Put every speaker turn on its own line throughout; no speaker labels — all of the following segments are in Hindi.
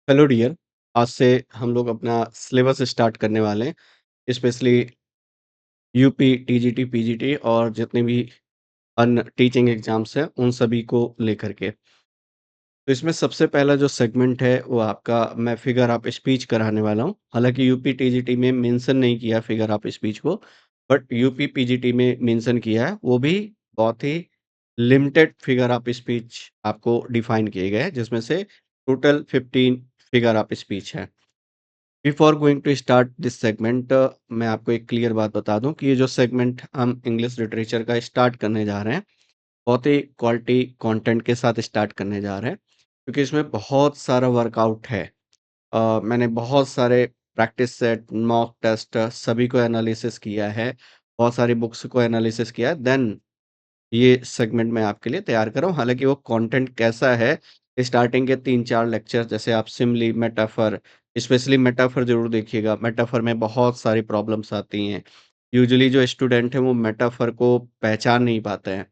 हेलो डियर, आज से हम लोग अपना सिलेबस स्टार्ट करने वाले हैं, स्पेशली यूपी, टीजीटी, पीजीटी और जितने भी अन्य टीचिंग एग्ज़ाम्स हैं, उन सभी को लेकर के। तो इसमें सबसे पहला जो सेगमेंट है, वो आपका मैं फिगर ऑफ स्पीच कराने वाला हूँ। हालाँकि यूपी, टीजीटी में मेंशन नहीं किया फिगर ऑफ स्पीच को, बट यूपी, पीजीटी में मेंशन किया है। वो भी बहुत ही लिमिटेड फिगर ऑफ स्पीच आपको डिफाइन किए गए हैं, जिसमें से टोटल 15 फिगर ऑफ स्पीच हैं। Before going to start this segment मैं आपको एक क्लियर बात बता दूं कि ये जो सेगमेंट हम इंग्लिश लिटरेचर का स्टार्ट करने जा रहे हैं, बहुत ही क्वालिटी कंटेंट के साथ स्टार्ट करने जा रहे हैं, क्योंकि इसमें बहुत सारा वर्कआउट है। मैंने बहुत सारे प्रैक्टिस सेट, मॉक टेस्ट सभी को एनालिसिस किया है, बहुत सारी बुक्स को एनालिसिस किया है, देन ये सेगमेंट मैं आपके लिए तैयार कर रहा हूँ। हालाँकि वो कंटेंट कैसा है, स्टार्टिंग के 3-4 लेक्चर जैसे आप सिमिली, मेटाफर, स्पेशली मेटाफर ज़रूर देखिएगा। मेटाफर में बहुत सारी प्रॉब्लम्स आती हैं। यूजुअली जो स्टूडेंट हैं वो मेटाफर को पहचान नहीं पाते हैं।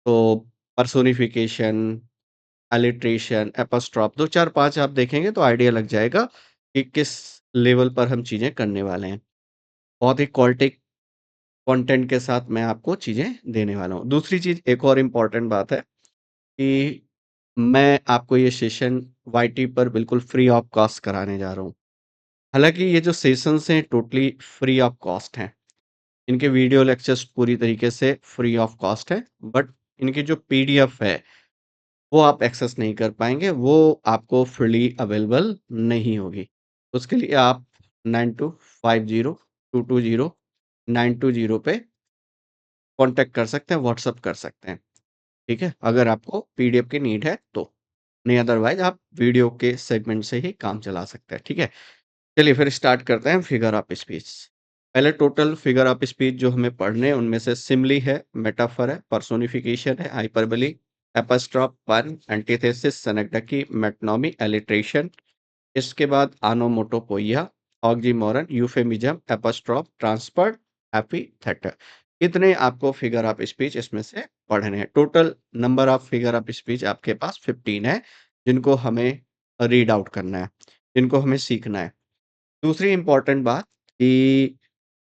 तो पर्सोनिफिकेशन, अलिट्रेशन, एपोस्ट्रोफ 2, 4, 5 आप देखेंगे तो आइडिया लग जाएगा कि किस लेवल पर हम चीज़ें करने वाले हैं। बहुत ही क्वालिटी कंटेंट के साथ मैं आपको चीज़ें देने वाला हूँ। दूसरी चीज़, एक और इम्पोर्टेंट बात है कि मैं आपको ये सेशन वाईटी पर बिल्कुल फ्री ऑफ कॉस्ट कराने जा रहा हूँ। हालाँकि ये जो सेशंस हैं टोटली फ्री ऑफ कॉस्ट हैं। इनके वीडियो लेक्चर्स पूरी तरीके से फ्री ऑफ कॉस्ट हैं, बट इनकी जो पीडीएफ है, वो आप एक्सेस नहीं कर पाएँगे, वो आपको फ्रीली अवेलेबल नहीं होगी। उसके लिए आप 9250 220 920 पे कॉन्टैक्ट कर सकते हैं, व्हाट्सएप कर सकते हैं। ठीक है? अगर आपको पीडीएफ की नीड है तो। नहीं अदरवाइज़ आप वीडियो के सेगमेंट से ही काम चला सकते हैं, ठीक है? चलिए फिर स्टार्ट करते हैं फिगर ऑफ स्पीच। पहले टोटल फिगर ऑफ स्पीच जो हमें पढ़ने हैं उनमें से सिमिली है, मेटाफर है, पर्सोनिफिकेशन है, हाइपरबोली, एपोस्ट्रोफ, पन, एंटीथेसिस, सिनेक्डकी, मेटोनिमी, एलिट्रेशन, इसके बाद ओनोमोटोपोइया, ऑक्सीमोरन, यूफेमिज्म, एपोस्ट्रोफ, ट्रांसपर्ट, एपिथेट। इतने आपको फिगर ऑफ स्पीच इसमें से पढ़ने हैं। Total number of figure of speech आपके पास 15 है, जिनको हमें रीड आउट करना है, जिनको हमें सीखना है। दूसरी इम्पोर्टेंट बात कि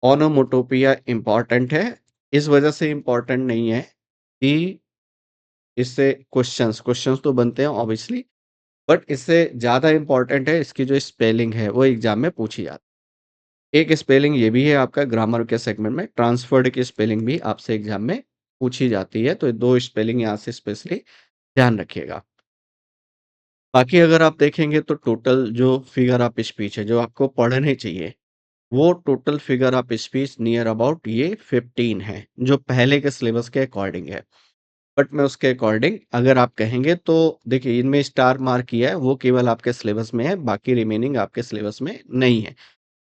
ओनोमोटोपिया इम्पोर्टेंट है, इस वजह से इम्पोर्टेंट नहीं है कि इससे क्वेश्चंस क्वेश्चंस तो बनते हैं ऑब्वियसली, बट इससे ज़्यादा इम्पोर्टेंट है इसकी जो स्पेलिंग है वो एग्जाम में पूछी जाती है। एक स्पेलिंग ये भी है आपका ग्रामर के सेगमेंट में, ट्रांसफर्ड की स्पेलिंग भी आपसे एग्जाम में पूछी जाती है, तो ये 2 स्पेलिंग यहाँ से स्पेशली ध्यान रखिएगा। बाकी अगर आप देखेंगे तो टोटल जो फिगर ऑफ स्पीच है, जो आपको पढ़ने चाहिए, वो total figure of speech near about ये 15 है, जो पहले के सिलेबस के अकॉर्डिंग है। बट मैं उसके अकॉर्डिंग अगर आप कहेंगे तो देखिए इनमें स्टार मार्क किया है, वो केवल आपके सिलेबस में है, बाकी रिमेनिंग आपके सिलेबस में नहीं है।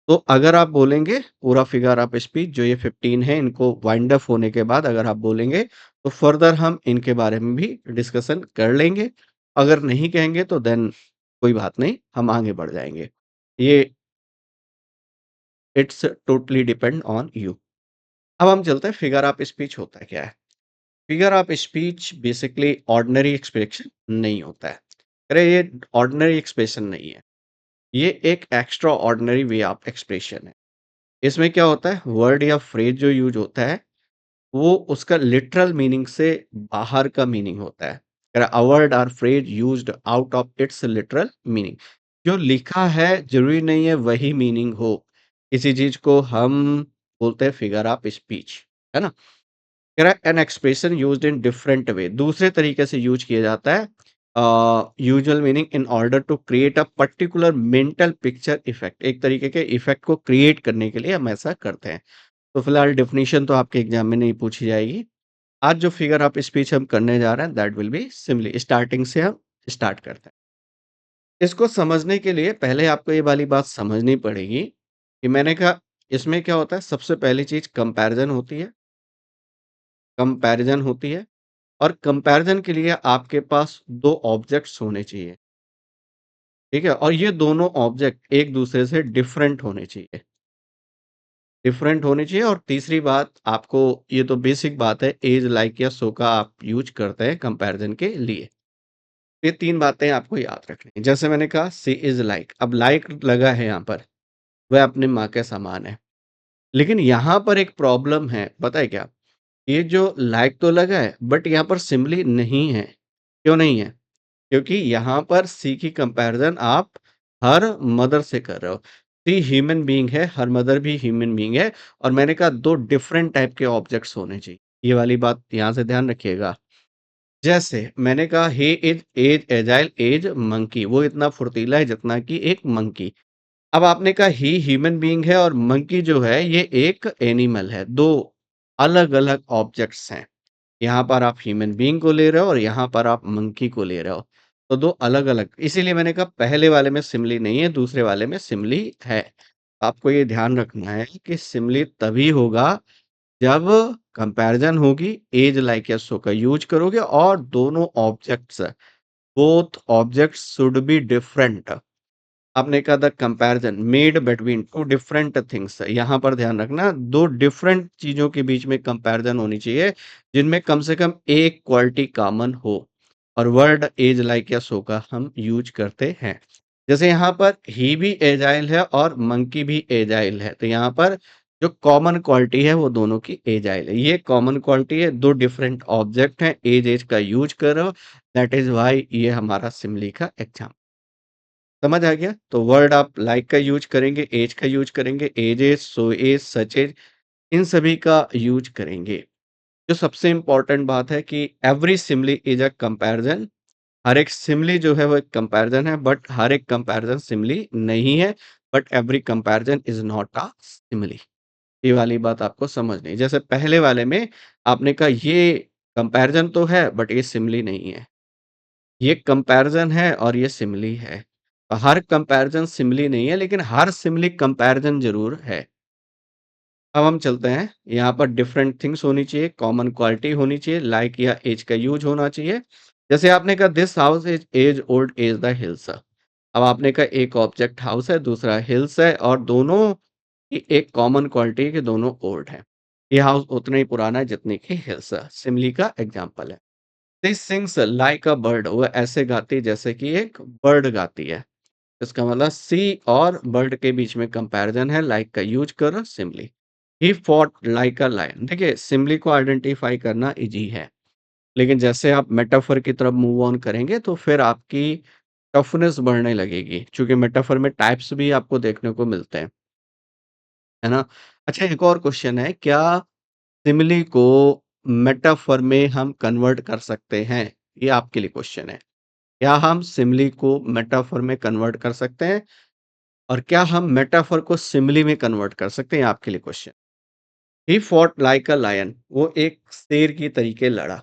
तो अगर आप बोलेंगे पूरा फिगर ऑफ स्पीच जो ये 15 है, इनको वाइंड अप होने के बाद अगर आप बोलेंगे, तो फर्दर हम इनके बारे में भी डिस्कशन कर लेंगे। अगर नहीं कहेंगे तो देन कोई बात नहीं, हम आगे बढ़ जाएँगे। ये it's totally depend on you. अब हम चलते हैं फिगर ऑफ स्पीच होता क्या है? Figure of speech basically ordinary expression नहीं होता है। अरे ये ऑर्डिनरी एक्सप्रेशन नहीं है। ये एक extra ordinary way of expression है। इसमें क्या होता है, वर्ड या फ्रेज जो यूज़ होता है, वो उसका लिटरल मीनिंग से बाहर का मीनिंग होता है। अ वर्ड और phrase used out of its literal meaning. जो लिखा है ज़रूरी नहीं है वही मीनिंग हो। किसी चीज़ को हम बोलते हैं फिगर ऑफ स्पीच, है ना? कह रहा है an expression used in different way, दूसरे तरीके से यूज किया जाता है। Usual meaning in order to create a particular mental picture effect, एक तरीके के इफेक्ट को क्रिएट करने के लिए हम ऐसा करते हैं। तो फिलहाल डेफिनेशन तो आपके एग्जाम में नहीं पूछी जाएगी। आज जो फिगर ऑफ स्पीच हम करने जा रहे हैं that will be simply starting से हम स्टार्ट करते हैं। इसको समझने के लिए पहले आपको ये वाली बात समझनी पड़ेगी कि मैंने कहा इसमें क्या होता है, सबसे पहली चीज कंपैरिजन होती है। कंपैरिजन होती है और कंपैरिजन के लिए आपके पास 2 ऑब्जेक्ट्स होने चाहिए, ठीक है? और ये दोनों ऑब्जेक्ट एक दूसरे से डिफरेंट होने चाहिए, डिफरेंट होने चाहिए। और तीसरी बात आपको, ये तो बेसिक बात है, इज़, लाइक या सो का आप यूज़ करते हैं कंपैरिजन के लिए। ये 3 बातें आपको याद रखनी है। जैसे मैंने कहा शी इज़ लाइक, अब लाइक लगा है यहाँ पर, वह अपनी माँ के समान है। लेकिन यहाँ पर एक प्रॉब्लम है, पता है क्या? ये जो लाइक तो लगा है, बट यहाँ पर सिमिली नहीं है। क्यों नहीं है? क्योंकि यहाँ पर सी की कंपैरिज़न आप हर मदर से कर रहे हो। सी ह्यूमन बीइंग है, हर मदर भी ह्यूमन बीइंग है और मैंने कहा 2 डिफरेंट टाइप के ऑब्जेक्ट्स होने चाहिए। ये वाली बात यहाँ से ध्यान रखिएगा। जैसे मैंने कहा he is as agile as monkey, वो इतना फुर्तीला है जितना कि एक मंकी। अब आपने कहा ही ह्यूमन बीइंग है और मंकी जो है ये एक एनिमल है। 2 अलग-अलग ऑब्जेक्ट्स हैं। यहाँ पर आप ह्यूमन बीइंग को ले रहे हो और यहाँ पर आप मंकी को ले रहे हो। तो 2 अलग-अलग इसीलिए मैंने कहा पहले वाले में सिमिली नहीं है, दूसरे वाले में सिमिली है। आपको ये ध्यान रखना है कि सिमिली तभी होगा जब कंपैरिज़न होगी, ऐज लाइक या सो का यूज़ करोगे और दोनों objects both objects should be different. आपने कहा the comparison made between 2 different things यहाँ पर ध्यान रखना 2 डिफरेंट चीज़ों के बीच में कंपैरिज़न होनी चाहिए, जिनमें कम से कम एक क्वालिटी कॉमन हो और वर्ड ऐज लाइक या सो का हम यूज़ करते हैं। जैसे यहाँ पर ही भी एजाइल है और मंकी भी एजाइल है, तो यहाँ पर जो कॉमन क्वालिटी है वो दोनों की एजाइल है। ये कॉमन क्वालिटी है, 2 डिफरेंट ऑब्जेक्ट हैं, ऐज का यूज़ कर रहे हो, दैट इज़ व्हाई ये हमारा सिमिली का एग्ज़ाम्पल समझ आ गया? तो वर्ड आप लाइक का यूज़ करेंगे, ऐज का यूज़ करेंगे, age is, so is, such is in सभी का यूज़ करेंगे। जो सबसे इम्पोर्टेंट बात है कि every simile is a comparison हर एक सिमिली जो है वो एक कंपैरिज़न है, बट हर एक कंपैरिज़न सिमिली नहीं है, but every comparison is not a simile. ये वाली बात आपको समझनी है। जैसे पहले वाले में आपने कहा ये कंपैरिज़न तो है, बट ये सिमिली नहीं है। ये कंपैरिज़न है और ये सिमिली है। हर कंपैरिज़न सिमिली नहीं है, लेकिन हर सिमिली कंपैरिज़न ज़रूर है। अब हम चलते हैं, यहाँ पर डिफरेंट थिंग्स होनी चाहिए, कॉमन क्वालिटी होनी चाहिए, लाइक या ऐज का यूज़ होना चाहिए। जैसे आपने कहा this house is as old as the hills. अब आपने कहा एक ऑब्जेक्ट हाउस है, दूसरा हिल्स है और दोनों की एक कॉमन क्वालिटी है कि दोनों ओल्ड हैं। ये हाउस उतना ही पुराना है जितनी कि हिल्स है। सिमिली का एग्ज़ाम्पल है। This sings like a bird वो ऐसे गाती है जैसे कि एक बर्ड गाती है। इसका मतलब सी और बर्ड के बीच में कंपैरिजन है, लाइक का यूज़ करो simile. He fought like a lion देखिए सिमिली को आइडेंटिफाई करना ईज़ी है, लेकिन जैसे आप मेटाफर की तरफ मूव ऑन करेंगे तो फिर आपकी टफनेस बढ़ने लगेगी, चूँकि मेटाफर में टाइप्स भी आपको देखने को मिलते हैं, है ना? अच्छा एक और क्वेश्चन है, क्या सिमिली को मेटाफर में हम कन्वर्ट कर सकते हैं? ये आपके लिए क्वेश्चन है। क्या हम सिमिली को मेटाफर में कन्वर्ट कर सकते हैं? और क्या हम मेटाफर को सिमिली में कन्वर्ट कर सकते हैं? ये आपके लिए question. He fought like a lion वो एक शेर की तरीके लड़ा।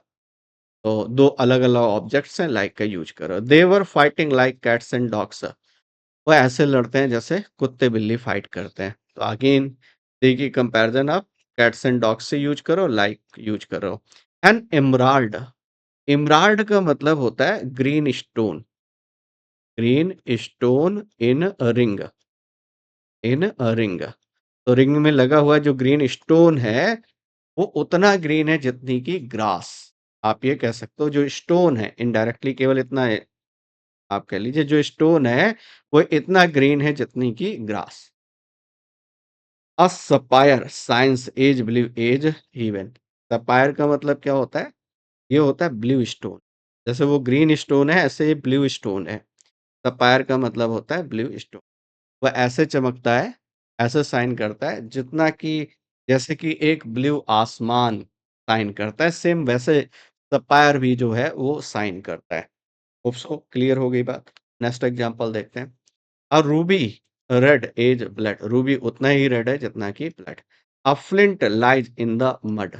तो 2 अलग-अलग ऑब्जेक्ट्स हैं, लाइक का यूज़ करो। They were fighting like cats and dogs वो ऐसे लड़ते हैं जैसे कुत्ते-बिल्ली फाइट करते हैं। तो अगेन देखिए कंपैरिज़न आप कैट्स एंड डॉग्स से यूज़ करो, लाइक यूज़ करो। एन एमराल्ड, एमराल्ड का मतलब होता है green stone in a ring, in a ring. तो रिंग में लगा हुआ जो ग्रीन स्टोन है, वो उतना ग्रीन है जितनी कि ग्रास। आप ये कह सकते हो जो स्टोन है इनडायरेक्टली केवल इतना है, आप कह लीजिए जो स्टोन है, वो इतना ग्रीन है जितनी कि grass. A sapphire skies is blue is heaven. Sapphire का मतलब क्या होता है? ये होता है ब्लू स्टोन। जैसे वो ग्रीन स्टोन है, ऐसे ये ब्लू स्टोन है। सपायर का मतलब होता है ब्लू स्टोन। वह ऐसे चमकता है, ऐसे शाइन करता है जितना कि जैसे कि एक ब्लू आसमान शाइन करता है, सेम वैसे सपायर भी जो है वो शाइन करता है। होप सो क्लियर हो गई बात। नेक्स्ट एग्ज़ाम्पल देखते हैं। A ruby red is blood ruby उतना ही रेड है जितना कि blood. A flint lies in the mud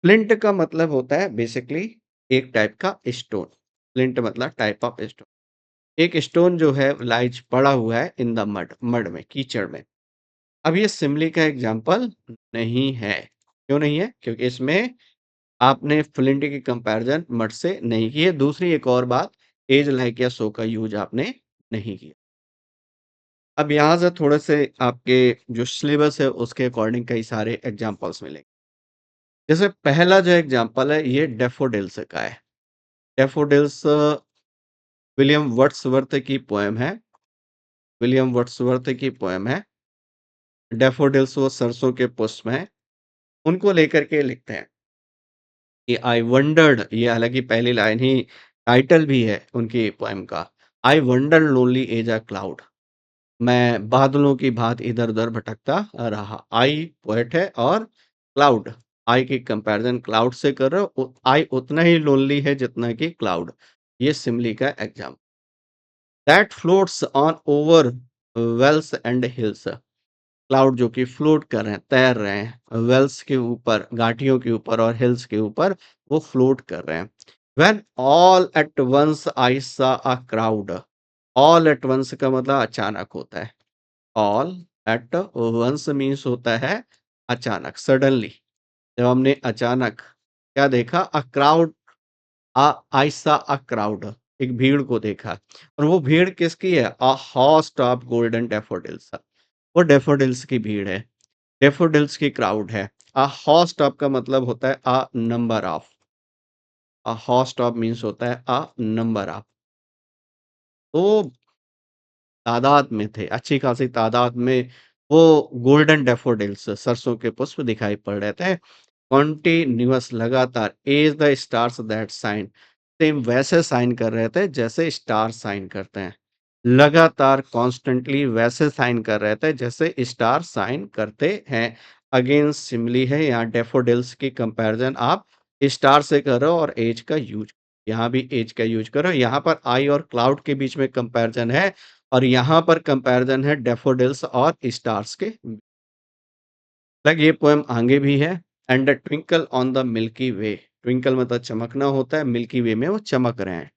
flint का मतलब होता है बेसिकली एक टाइप का स्टोन। फ्लिंट मतलब टाइप ऑफ स्टोन। एक स्टोन जो है लाइज़ पड़ा हुआ है इन द मड मड में, कीचड़ में। अब ये सिमिली का एग्ज़ाम्पल नहीं है। क्यों नहीं है? क्योंकि इसमें आपने फ्लिंट की कंपैरिज़न मड से नहीं की है। दूसरी एक और बात, इज़ लाइक या सो का यूज़ आपने नहीं किया। अब यहाँ से थोड़े-से आपके जो सिलेबस है उसके अकॉर्डिंग कई सारे एग्ज़ाम्पल्स मिलेंगे। जैसे पहला जो एग्ज़ाम्पल है ये डैफ़ोडिल्स का है। डैफ़ोडिल्स विलियम वर्ड्सवर्थ की पोएम है विलियम वर्ड्सवर्थ की पोएम है, डैफोडिल्स वो सरसों के पुष्प हैं, उनको लेकर के लिखते हैं कि आई वंडर्ड ये हालाँकि पहली लाइन ही टाइटल भी है उनकी पोएम का, I wonder lonely as a cloud मैं बादलों की भाँति इधर-उधर भटकता रहा। आई पोएट है और क्लाउड, आई की कंपैरिज़न क्लाउड से कर रहे हो, आई उतना ही लोनली है जितना कि क्लाउड। ये सिमिली का example that floats on over vales and hills. Cloud जो कि फ्लोट कर रहे हैं, तैर रहे हैं, वेल्स के ऊपर, घाटियों के ऊपर और हिल्स के ऊपर वो फ्लोट कर रहे हैं। When all at once I saw a crowd, all at once का मतलब अचानक होता है। ऑल एट वन्स मीन्स होता है अचानक, सडनली। जब हमने अचानक क्या देखा? A crowd I saw a crowd, एक भीड़ को देखा और वो भीड़ किसकी है? A host of golden daffodils, वो डैफोडिल्स की भीड़ है। डैफोडिल्स की क्राउड है। अ होस्ट ऑफ का मतलब होता है a number of. A host of means होता है अ नंबर ऑफ। तो तादाद में थे, अच्छी खासी तादाद में वो गोल्डन डैफोडिल्स सरसों के पुष्प दिखाई पड़ रहे थे। कॉन्टिन्यूअस लगातार as the stars that shine, same वैसे शाइन कर रहे थे जैसे स्टार शाइन करते हैं। लगातार कॉन्स्टेंटली वैसे शाइन कर रहे थे जैसे स्टार शाइन करते हैं। अगेन सिमिली है, यहाँ डैफोडिल्स की कंपैरिजन आप स्टार से करो और एज का यूज, यहाँ भी एज का यूज करो। यहाँ पर आई और क्लाउड के बीच में कंपैरिजन है और यहाँ पर कंपैरिजन है डैफोडिल्स और स्टार्स के। लाइक ये पोएम आगे भी है and the twinkle on the milky way, twinkle मतलब चमकना होता है, मिल्की वे में वो चमक रहे हैं।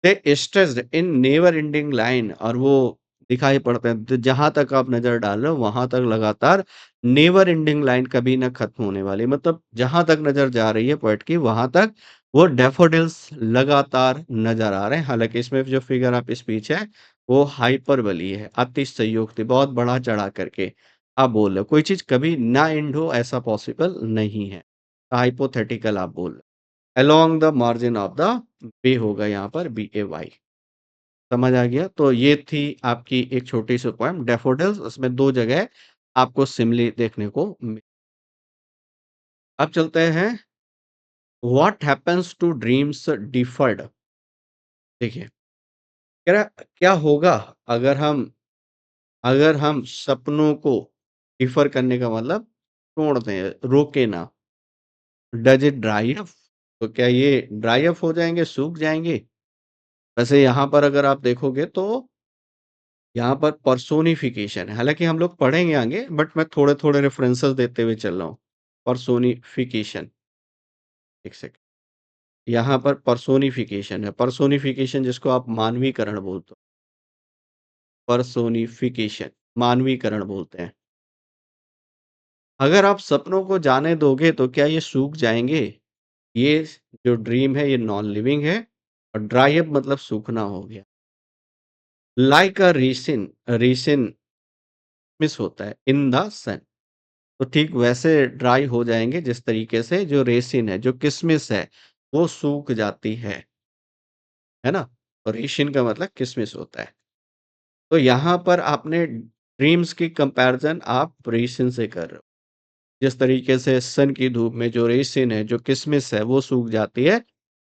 They stretched in never ending line और वो दिखाई पड़ते हैं, तो जहाँ तक आप नज़र डाल रहे हो वहाँ तक लगातार नेवर एंडिंग लाइन कभी ना खत्म होने वाली, मतलब जहाँ तक नज़र जा रही है पोएट की वहाँ तक वो डैफोडिल्स लगातार नज़र आ रहे हैं। हालाँकि इसमें जो फिगर ऑफ स्पीच है वो हाइपरबोली है, अतिशयोक्ति, बहुत बढ़ा-चढ़ा करके आप बोल रहे हो। कोई चीज़ कभी ना एंड हो ऐसा पॉसिबल नहीं है। हाइपोथेटिकल आप बोल रहे हो। Along the margin of the bay होगा यहाँ पर BAY। समझ आ गया? तो ये थी आपकी एक छोटी-सी पोएम डैफोडिल्स, उसमें 2 जगह आपको सिमिली देखने को मि अब चलते हैं what happens to dreams deferred. देखिए, कह रहा क्या होगा अगर हम सपनों को डिफर करने का मतलब छोड़ दें, रोके ना। Does it dry up? तो क्या ये ड्राई अप हो जाएँगे, सूख जाएँगे? वैसे यहाँ पर अगर आप देखोगे तो यहाँ पर पर्सोनिफिकेशन है। हालाँकि हम लोग पढ़ेंगे आगे बट मैं थोड़े-थोड़े रेफरेंसेस देते हुए चल रहा हूँ। पर्सोनिफिकेशन, एक सेकंड। यहाँ पर पर्सोनिफिकेशन है। पर्सोनिफिकेशन जिसको आप मानवीकरण बोलते हो। पर्सोनिफिकेशन, मानवीकरण बोलते हैं। अगर आप सपनों को जाने दोगे तो क्या ये सूख जाएँगे? ये जो ड्रीम है ये नॉन लिविंग है और ड्राई अप मतलब सूखना हो गया। Like a raisin, raisin miss होता है इन द सन। तो ठीक वैसे ड्राई हो जाएँगे जिस तरीके से जो रेसिन है, जो किशमिश है, वो सूख जाती है ना? और रेसिन का मतलब किशमिश होता है। तो यहाँ पर आपने ड्रीम्स की कंपैरिज़न आप रेसिन से कर रहे हो। जिस तरीके से सन की धूप में जो रेसिन है, जो किशमिश है, वो सूख जाती है,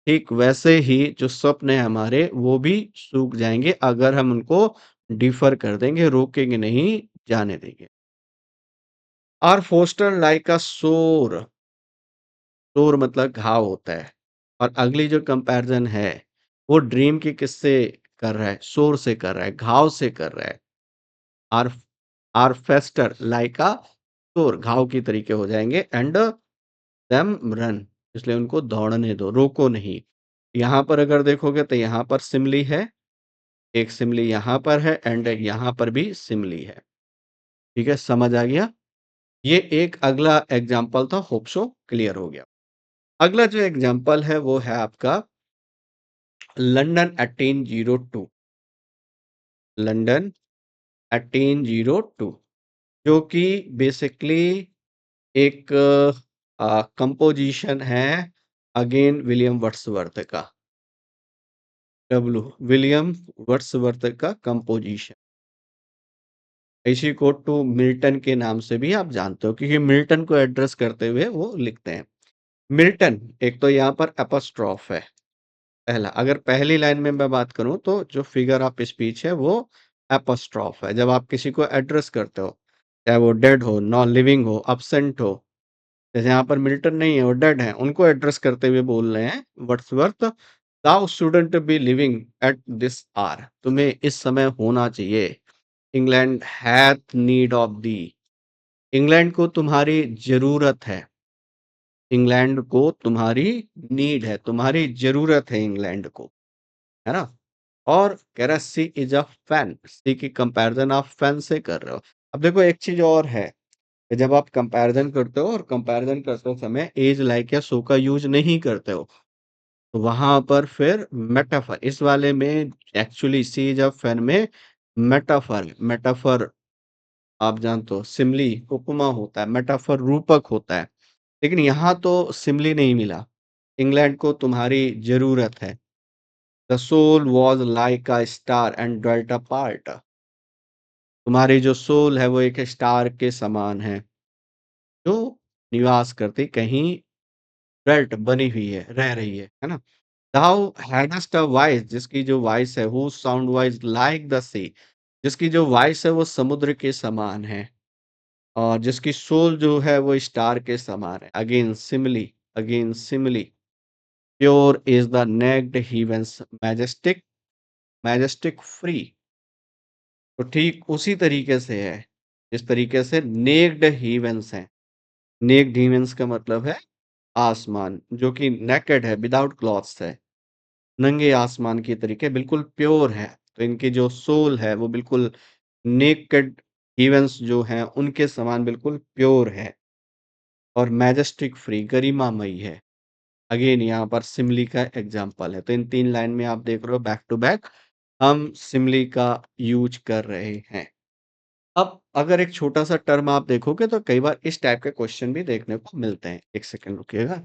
ठीक वैसे ही जो स्वप्न है हमारे, वो भी सूख जाएँगे अगर हम उनको डिफ़र कर देंगे, रोकेंगे नहीं, जाने देंगे। आर फोस्टर लाइक अ सोर, सोर मतलब घाव होता है और अगली जो कंपैरिज़न है, वो ड्रीम की किससे कर रहा है? सोर से कर रहा है, घाव से कर रहा है। आर आर फेस्टर लाइक अ सोर, घाव की तरीके हो जाएँगे एंड देम रन, इसलिए उनको दौड़ने दो, रोको नहीं। यहाँ पर अगर देखोगे तो यहाँ पर सिमिली है, एक सिमिली यहाँ पर है एंड यहाँ पर भी सिमिली है। ठीक है, समझ आ गया? ये एक अगला एग्ज़ाम्पल था, होप सो क्लियर हो गया। अगला जो एग्ज़ाम्पल है वो है आपका लंदन 1802, लंदन 1802 जो कि बेसिकली एक कंपोज़िशन है अगेन विलियम वर्ड्सवर्थ का। डब्ल्यू विलियम वर्ड्सवर्थ का कंपोज़िशन। इसी को टू मिल्टन के नाम से भी आप जानते हो क्योंकि मिल्टन को एड्रेस करते हुए वो लिखते हैं। मिल्टन, एक तो यहाँ पर एपोस्ट्रोफ है, पहला। अगर पहली लाइन में मैं बात करूँ तो जो फिगर ऑफ स्पीच है वो एपोस्ट्रोफ है। जब आप किसी को एड्रेस करते हो, चाहे वो डेड हो, नॉन लिविंग हो, एब्सेंट हो, जैसे यहाँ पर मिल्टन नहीं है, वो डेड हैं, उनको एड्रेस करते हुए बोल रहे हैं Wordsworth, "Thou shouldn't be living at this hour" तुम्हें इस समय होना चाहिए। "England hath need of thee" England को तुम्हारी ज़रूरत है। इंग्लैंड को तुम्हारी नीड है, तुम्हारी ज़रूरत है इंग्लैंड को, है ना? और कह रहा है she is a fan, she की कंपैरिज़न आप फैन से कर रहे हो। अब देखो एक चीज़ और है, कि जब आप कंपैरिज़न करते हो और कंपैरिज़न करते समय इज़, लाइक या सो का यूज़ नहीं करते हो, तो वहाँ पर फिर मेटाफर इस वाले में actually she is a fan में मेटाफर आप जानते हो सिमिली, उपमा होता है, मेटाफर रूपक होता है। लेकिन यहाँ तो सिमिली नहीं मिला। इंग्लैंड को तुम्हारी ज़रूरत है। The soul was like a star and dwelt apart तुम्हारी जो सोल है वो एक स्टार के समान है, जो निवास करती कहीं ड्वेल्ट बनी हुई है, रह रही है ना? Thou hadst a voice जिसकी जो वॉइस है whose sound was like the sea जिसकी जो वॉइस है वो समुद्र के समान है और जिसकी सोल जो है वो स्टार के समान है। Again simile pure is the naked heavens majestic free तो ठीक उसी तरीके से है जिस तरीके से नेक्ड heavens है। नेक्ड heavens का मतलब है आसमान जो कि नेकेड है, विदाउट क्लॉथ्स है, नंगे आसमान के तरीके बिल्कुल प्योर है। तो इनकी जो सोल है वो बिल्कुल नेकेड heavens जो हैं उनके समान बिल्कुल प्योर है और मैजेस्टिक फ्री गरिमामयी है। अगेन यहाँ पर सिमिली का एग्जाम्पल है। तो इन 3 लाइन में आप देख रहे हो बैक टू बैक हम सिमिली का यूज़ कर रहे हैं। अब अगर एक छोटा-सा टर्म आप देखोगे तो कई बार इस टाइप के क्वेश्चन भी देखने को मिलते हैं। 1 सेकंड रुकिएगा।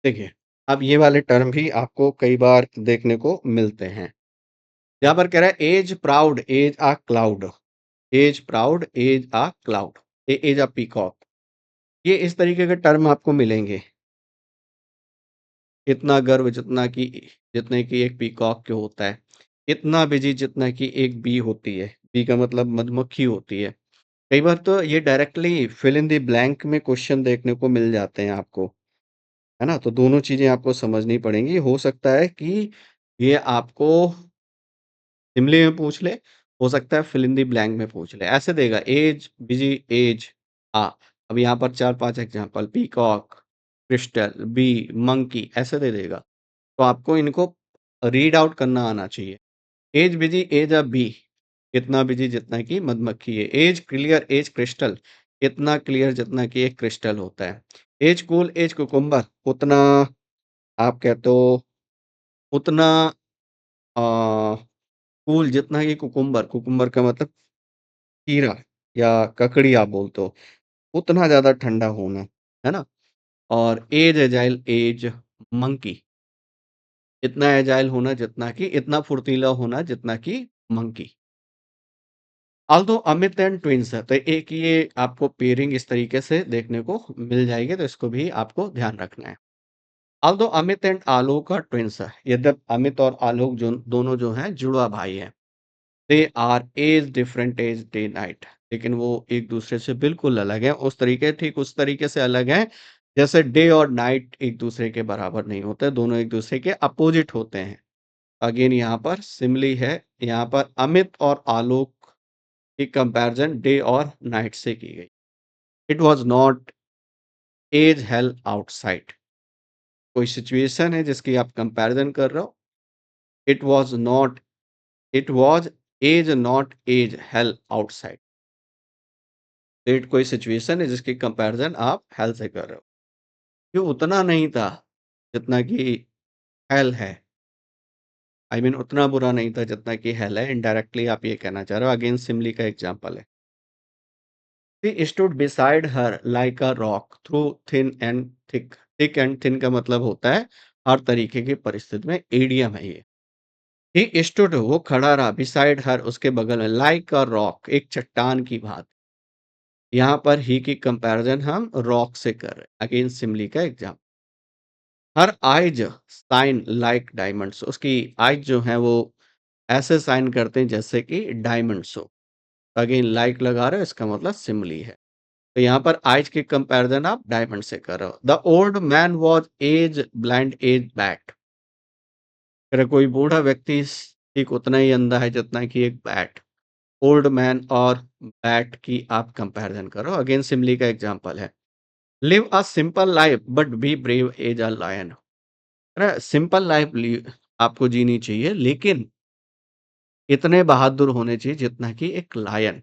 देखिए, अब ये वाले टर्म भी आपको कई बार देखने को मिलते हैं। यहाँ पर कह रहा है as a cloud as proud, as a cloud, as a peacock. ये इस तरीके के टर्म आपको मिलेंगे। इतना गर्व जितने की एक पीकॉक के होता है। इतना बिजी जितना कि एक बी होती है। बी का मतलब मधुमक्खी होती है। कई बार तो ये directly fill in the blank में क्वेश्चन देखने को मिल जाते हैं आपको, है ना? तो दोनों चीज़ें आपको समझनी पड़ेंगी। हो सकता है कि ये आपको शिमले में पूछ ले, हो सकता है फिल इन द ब्लैंक में पूछ ले। ऐसे देगा एज, बिजी, एज, अब यहाँ पर 4-5 example peacock, crystal, bee, monkey ऐसे दे देगा। तो आपको इनको रीड आउट करना आना चाहिए। As busy, as a bee, इतना बिजी जितना कि मधुमक्खी है। एज क्लियर, एज क्रिस्टल, इतना क्लियर जितना कि एक क्रिस्टल होता है। एज कूल, एज कुकुम्बर, उतना आप कहते हो उतना अ, कूल जितना कि कुकुम्बर, कुकुम्बर का मतलब कीड़ा या ककड़ी आप बोलते हो, उतना ज़्यादा ठंडा होना, है ना? और एज एजाइल, एज मंकी, इतना एजाइल होना जितना कि इतना फुर्तीला होना जितना कि monkey. Although Amit and twins है, तो एक ये आपको पेयरिंग इस तरीके से देखने को मिल जाएगी, तो इसको भी आपको ध्यान रखना है। Although Amit and Alok are twins है, यद्यप अमित और आलोक जो दोनों जो हैं जुड़वा भाई हैं। They are as different as day night, लेकिन वो एक दूसरे से बिल्कुल अलग हैं, ठीक उस तरीके से अलग हैं, जैसे डे और नाइट एक दूसरे के बराबर नहीं होते, दोनों एक दूसरे के अपोजिट होते हैं। अगेन यहाँ पर सिमिली है, यहाँ पर अमित और आलोक की कंपैरिजन डे और नाइट से की गई। It was not as hell outside, कोई सिचुएशन है जिसकी आप कंपैरिजन कर रहे हो, it was not it was as not as hell outside. It कोई सिचुएशन है जिसकी कंपैरिजन आप हेल से कर रहे हो। ये उतना नहीं था जितना कि हेल है। आई मीन उतना बुरा नहीं था जितना कि हेल है, इनडायरेक्टली आप ये कहना चाह रहे हो। अगेन सिमिली का एग्ज़ाम्पल है। She stood beside her like a rock through thin and thick. Thick and thin का मतलब होता है हर तरीके की परिस्थिति में, इडियम है ये। ही स्टूड वो खड़ा रहा, बिसाइड हर उसके बगल में, लाइक अ रॉक एक चट्टान की भांति। यहाँ पर ही की कंपैरिजन हम रॉक से कर रहे हैं। अगेन सिमिली का example. Her eyes shine like diamonds, उसकी आइज जो है वो ऐसे साइन करते हैं जैसे कि डायमंड्स हो। अगेन लाइक लगा रहे हो, इसका मतलब सिमिली है। तो यहाँ पर आइज की कंपैरिजन आप डायमंड से कर रहे हो। The old man was as blind as bat. अगर कोई बूढ़ा व्यक्ति ठीक उतना ही अंधा है जितना कि एक बैट। ओल्ड मैन और बैट की आप कंपैरिजन करो। अगेन सिमिली का एग्जांपल है। Live a simple life but be brave as a lion. अरे सिंपल लाइफ आपको जीनी चाहिए, लेकिन इतने बहादुर होने चाहिए जितना कि एक लायन।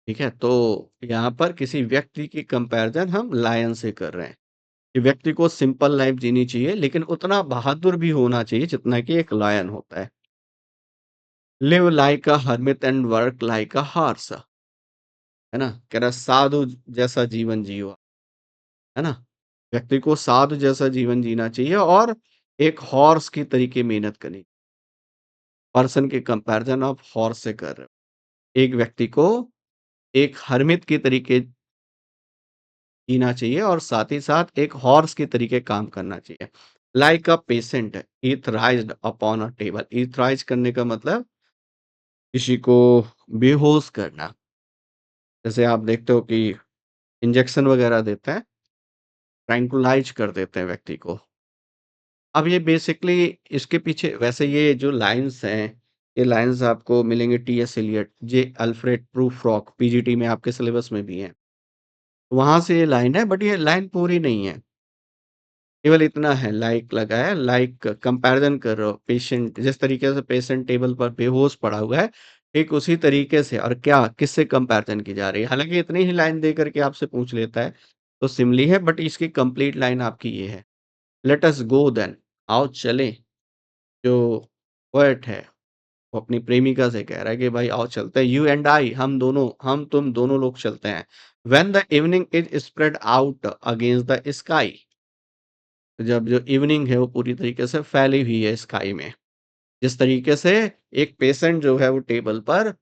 ठीक है, तो यहाँ पर किसी व्यक्ति की कंपैरिजन हम लायन से कर रहे हैं कि व्यक्ति को सिंपल लाइफ जीनी चाहिए लेकिन उतना बहादुर भी होना चाहिए जितना कि एक लायन होता है। Live like a hermit and work like a horse. है ना, कह रहा साधु जैसा जीवन जियो। है ना, व्यक्ति को साधु जैसा जीवन जीना चाहिए और एक हॉर्स की तरीके मेहनत करनी। पर्सन के कंपैरिजन ऑफ हॉर्स से कर रहे हो। एक व्यक्ति को एक हर्मित की तरीके जीना चाहिए और साथ ही साथ एक हॉर्स के तरीके काम करना चाहिए। Like a patient etherized upon a table. Etherize करने का मतलब किसी को बेहोश करना। जैसे आप देखते हो कि इंजेक्शन वगैरह देते हैं, ट्रैंक्विलाइज कर देते हैं व्यक्ति को। अब ये बेसिकली इसके पीछे वैसे ये जो लाइन्स हैं, ये लाइन्स आपको मिलेंगे टी.एस. एलियट, जे. अल्फ्रेड प्रूफ्रॉक, पीजीटी में आपके सिलेबस में भी हैं। वहाँ से ये लाइन है, बट ये लाइन पूरी नहीं है। केवल इतना है, लाइक लगा है, लाइक कंपैरिज़न कर रहे हो। पेशेंट जिस तरीके से पेशेंट टेबल पर बेहोश पड़ा हुआ है, ठीक उसी तरीके से, और क्या किससे कंपैरिज़न की जा रही है। हालाँकि इतनी ही लाइन दे कर के आपसे पूछ लेता है, तो सिमिली है, बट इसकी कंप्लीट लाइन आपकी ये है। लेट अस गो देन, आओ चलें। जो पोएट है, वो अपनी प्रेमिका से कह रहा है कि भाई आओ चलते हैं, यू एंड आई, हम दोनों, हम तुम दोनों लोग चलते हैं। When the evening is spread out against the sky. जब जो इवनिंग है वो पूरी तरीके से फैली हुई है स्काई में। जिस तरीके से एक पेशेंट जो है वो टेबल पर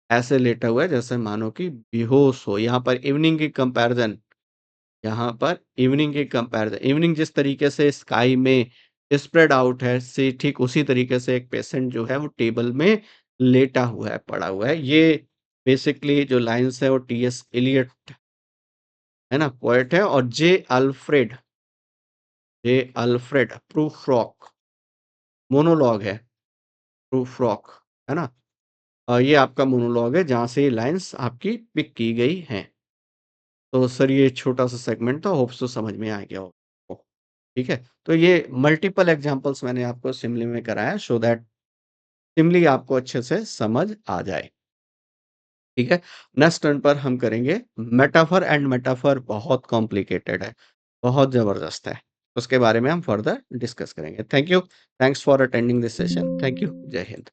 ऐसे लेटा हुआ है जैसे मानो कि बेहोश हो। यहाँ पर इवनिंग की कंपैरिजन, यहाँ पर इवनिंग की कंपैरिजन, इवनिंग जिस तरीके से स्काई में स्प्रेड आउट है, से ठीक उसी तरीके से एक पेशेंट जो है वो टेबल में लेटा हुआ है, पड़ा हुआ है। ये बेसिकली जो लाइन्स है वो टी.एस. एलियट, है ना, पोएट है, और जे. अल्फ्रेड प्रूफ्रॉक मोनोलॉग है। प्रूफ्रॉक, है ना? ये आपका मोनोलॉग है जहाँ से ये लाइन्स आपकी पिक की गई हैं। तो सर ये छोटा-सा सेगमेंट था, होप सो समझ में आ गया हो आपको। ठीक है? तो ये मल्टीपल एग्ज़ाम्पल्स मैंने आपको सिमिली में कराया सो दैट सिमिली आपको अच्छे से समझ आ जाए। ठीक है? नेक्स्ट टर्न पर हम करेंगे मेटाफर, एंड मेटाफर बहुत कॉम्प्लिकेटेड है, बहुत ज़बरदस्त है। उसके बारे में हम फर्दर डिस्कस करेंगे। Thank you. Thanks for attending this session. Thank you. जय हिंद।